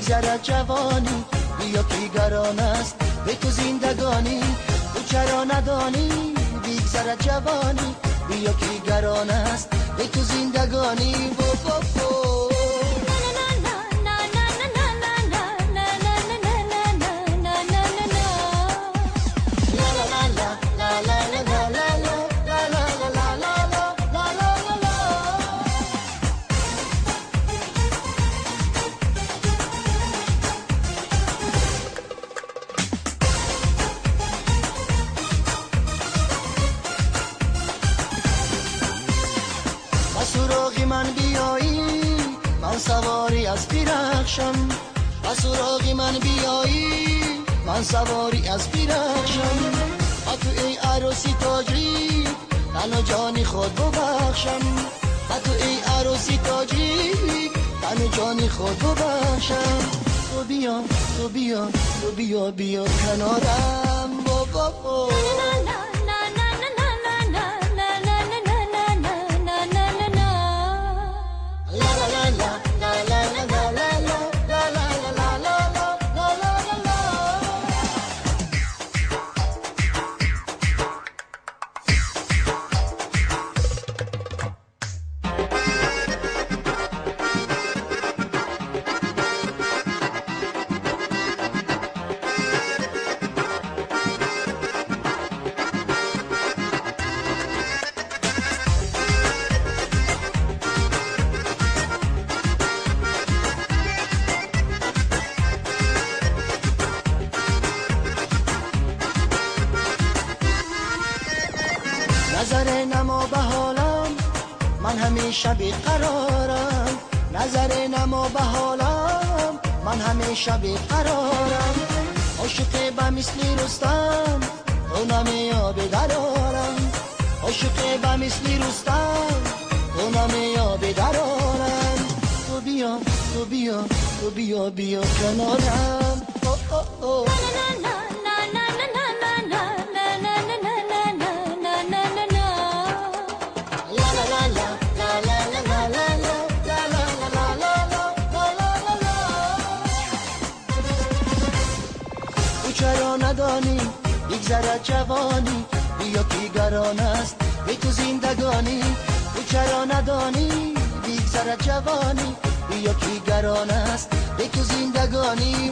بگذرد جوانی، بیا که گران است به تو زندگانی. تو چرا ندانی بگذرد جوانی، بیا که گران است به تو زندگانی. سراغی من بیایی من سواری از بیرخشم، و سراغی من بیایی من سواری از بیرخشم. و تو ای عروسی تاجری تن و جانی خود ببخشم، و تو ای عروسی تاجری تن و جانی خود ببخشم. تو بیا تو بیا تو بیا بیا کنارم بابا. نظر نما به حالم من همیشه بیقرارم، نظر نما به حالم من همیشه بیقرارم. عاشق به مثل رستم تو نمیابی درارم، عاشق به مثل رستم تو نمیابی درارم. تو بیا تو بیا تو بیا بیا کنارم. چرا ندانی بگذرد جوانی، بیا که گران است به تو زندگانی. تو چرا ندانی بگذرد جوانی، بیا که گران است به تو زندگانی.